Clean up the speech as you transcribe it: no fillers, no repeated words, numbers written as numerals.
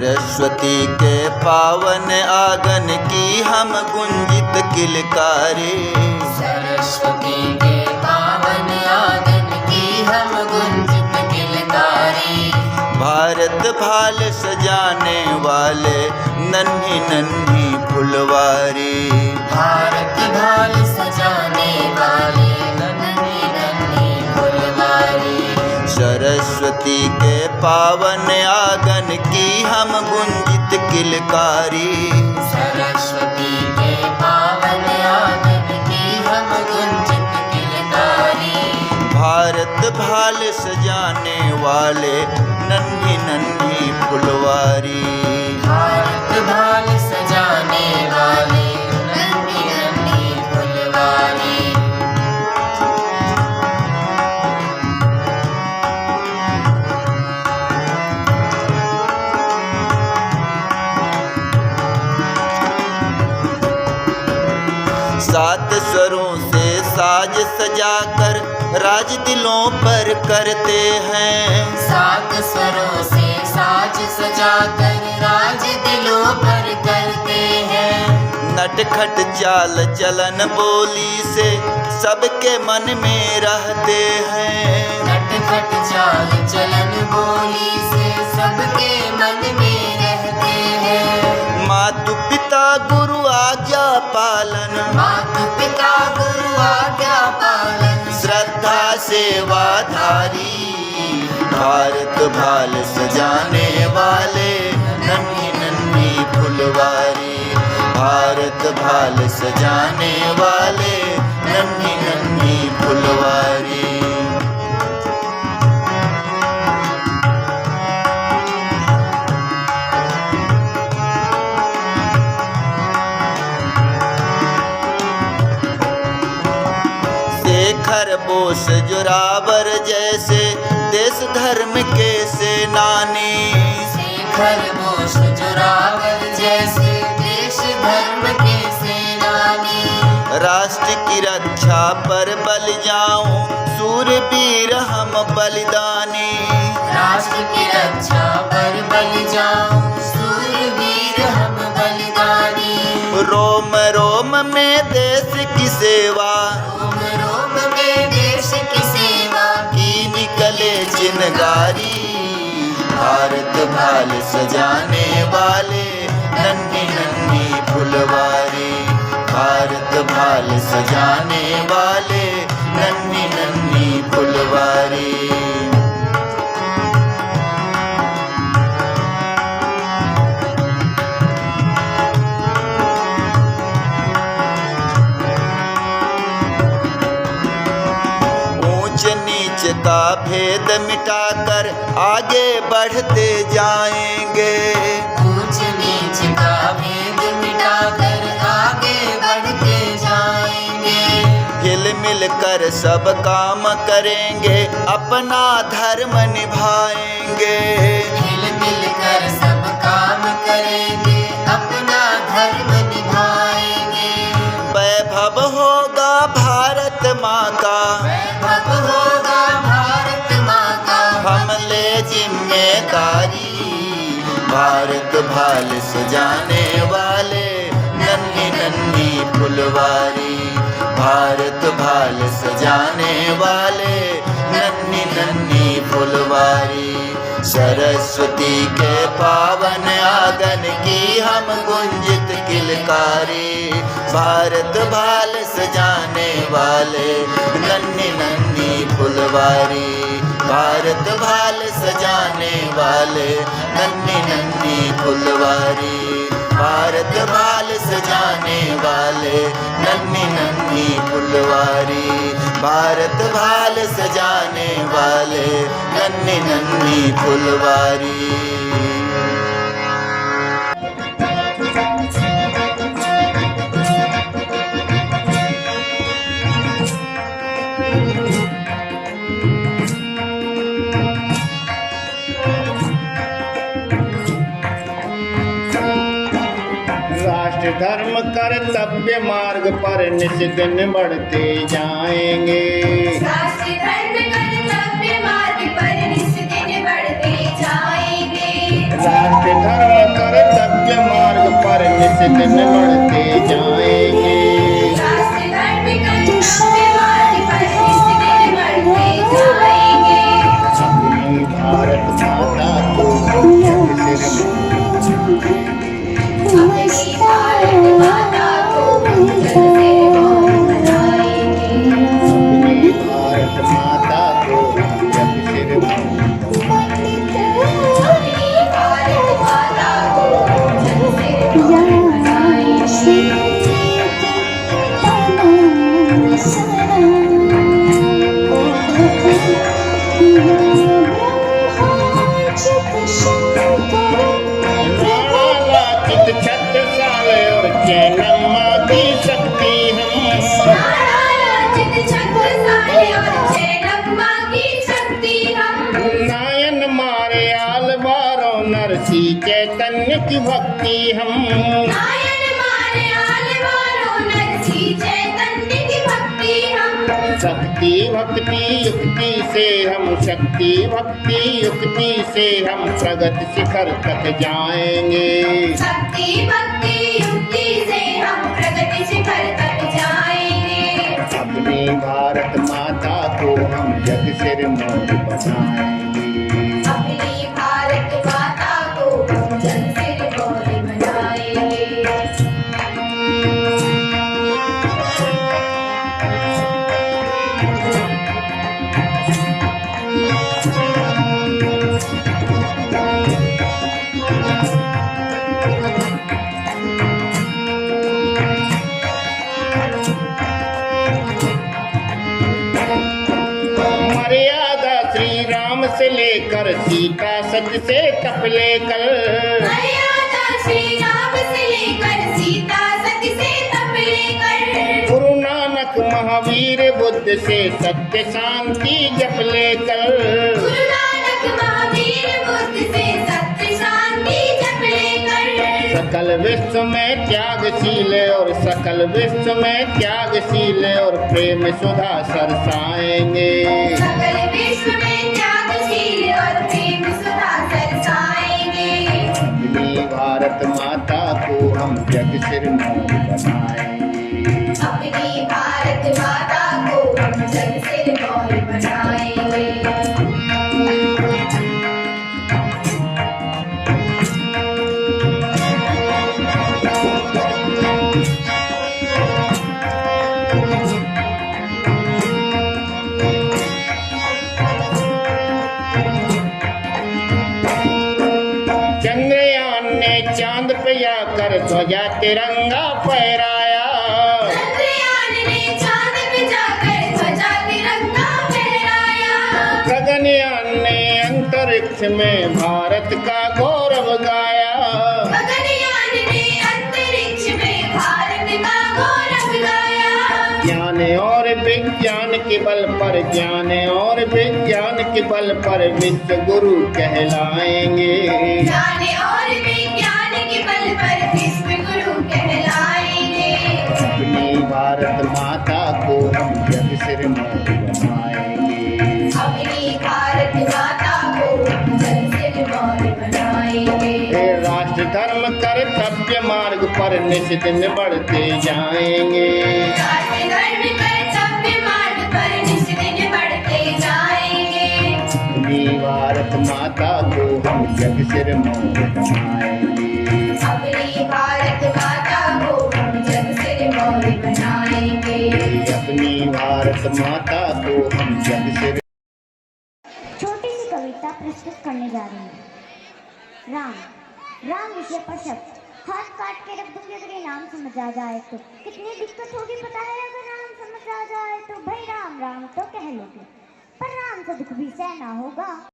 सरस्वती के पावन आंगन की हम गुंजित किलकारी। सरस्वती के पावन आंगन की हम गुंजित किलकारी। भारत भाल सजाने वाले नन्ही नन्ही फुलवारी। भारत भाल सजाने वाले नन्ही नन्ही फुलवारी। सरस्वती के पावन आंगन की हम गुंजित किलकारी। सरस्वती के पावन आंगन की हम गुंजित किलकारी। भारत भाल सजाने वाले नन्ही नन्ही फुलवारी। भारत भाल सजाने वाले नन्ही नन्ही फुलवारी। सात स्वरों से साज सजाकर राज दिलों पर करते हैं। सात स्वरों से साज सजाकर राज दिलों पर करते हैं। नटखट चाल चलन बोली से सबके मन में रहते हैं। नटखट चाल चलन बोली से सबके मन में रहते हैं। मातु पिता गुरु आज्ञा पालन। माता पिता गुरु आज्ञा पालन। श्रद्धा सेवाधारी। भारत भाल सजाने वाले नन्ही नन्ही फुलवारी। भारत भाल सजाने वाले नन्ही नन्ही फुलवारी। शेखर बोस जोरावर जैसे देश धर्म के सेनानी। शेखर बोस जोरावर जैसे देश धर्म के सेनानी। राष्ट्र की रक्षा पर बल जाऊं सूरवीर हम बलिदानी। राष्ट्र की रक्षा पर बल जाऊं सूरवीर हम बलिदानी। रोम रोम में देश की सेवा रोम रोम में देश की सेवा की निकले चिनगारी। भारत भाल सजाने वाले नन्ही नन्ही फुलवारी। भारत भाल सजाने वाले नन्ही नन्ही फुलवारी। ऊंच नीच का भेद मिटाकर आगे बढ़ते जाएंगे। ऊंच नीच का भेद मिटाकर आगे बढ़ते जाएंगे। हिल मिल कर सब काम करेंगे अपना धर्म निभाएंगे। हिल मिल कर सब काम करेंगे अपना धर्म निभाएंगे। वैभव होगा भारत माँ का। वैभव होगा भारत माँ का। हम ले जिम्मेदारी। भारत भाल सजाने वाले नन्ही नन्ही फुलवारी। भारत भाल सजाने वाले नन्ही नन्ही फुलवारी। सरस्वती के पावन आंगन की हम गुंजित किलकारी। भारत भाल सजाने वाले नन्ही नन्ही फुलवारी। भारत भाल सजाने वाले नन्ही नन्ही फुलवारी। भारत भाल सजाने वाले नन्ही नन्ही फुलवारी। भारत भाल सजाने वाले नन्ही नन्ही फुलवारी। राष्ट्र धर्म कर्तव्य मार्ग पर नित्य बढ़ते जाएंगे। राष्ट्र धर्म कर्तव्य मार्ग पर नित्य बढ़ते जाएंगे। राष्ट्र धर्म नित दिन बढ़ते जाएंगे। राष्ट्र धर्म कर्तव्य मार्ग पर नित दिन बढ़ते जाएंगे। अपनी भारत माता को हम जग सिर मोर अपनी भारत माता को हम जग सिर मोर बनाएंगे। अपनी भारत माता को हम जग सिर मोर अपनी भारत माता को हम जग सिर मोर बनाएंगे। लालाचित छत्रसाल और चैनम्मा की शक्ति हम। लालाचित छत्रसाल और चैनम्मा की शक्ति हम। नायन मारे आलवारों नरसी चैतन्य की भक्ति हम। नायन मारे आलवारों नरसी चैतन्य की भक्ति हम। शक्ति भक्ति युक्ति से हम, शक्ति भक्ति युक्ति से हम प्रगति शिखर तक जाएंगे। शक्ति भक्ति युक्ति से हम प्रगति शिखर तक जाएंगे। अपनी भारत माता को हम जग सिर मोर बनाएंगे। अपनी भारत माता को हम जग सिर मोर बनाएंगे। मर्यादा श्री राम से लेकर सीता सच से तप लेकर। मर्यादा श्री राम से लेकर सीता सती से तप लेकर। गुरु नानक महावीर बुद्ध से सत्य शांति जप लेकर। गुरु नानक महावीर बुद्ध से सत्य शांति जप लेकर। सकल विश्व में त्यागशील और सकल विश्व में त्यागशील और प्रेम सुधा सरसाएंगे। सकल विश्व में त्यागशील और प्रेम सुधा सरसाएंगे। अपनी भारत माता को हम जग सिर मोर बनाएंगे। अपनी भारत माता को हम जग सिर मोर बनाएंगे। चंद्रयान ने चांद पे जाकर ध्वजा तिरंगा फहराया। चंद्रयान ने चांद पे जाकर ध्वजा तिरंगा फहराया। गगनयान ने अंतरिक्ष में भारत का गौरव गाया। गगनयान ने अंतरिक्ष में भारत का गौरव गाया। ज्ञान और विज्ञान के बल पर, ज्ञान और विज्ञान के बल पर विश्व गुरु कहलाएंगे। ज्ञान और विज्ञान के बल पर विश्व गुरु कहलाएंगे। अपनी भारत माता को हम जग सिर मोर बनाएंगे। अपनी भारत माता को हम जग सिर मोर बनाएंगे। हे राष्ट्र धर्म कर्तव्य मार्ग पर नित दिन बढ़ते जाएंगे। राष्ट्र धर्म कर्तव्य मार्ग पर नित दिन बढ़ते जाएंगे। अपनी भारत माता को हम जग सिर मोर बनाएंगे। अपनी भारत माता को हम जग सिर मोर बनाएंगे। अपनी भारत माता को हम जग सिर। छोटी सी कविता प्रस्तुत करने जा रही हूँ। राम। राम विषय पर शब्द हाथ काट के रख दूंगी अगर ये नाम समझ आ जाए तो। कितनी दिक्कत होगी पता है अगर नाम समझ आ जाए तो। भाई राम राम तो कह लोगे पर राम से दुख भी सहना होगा।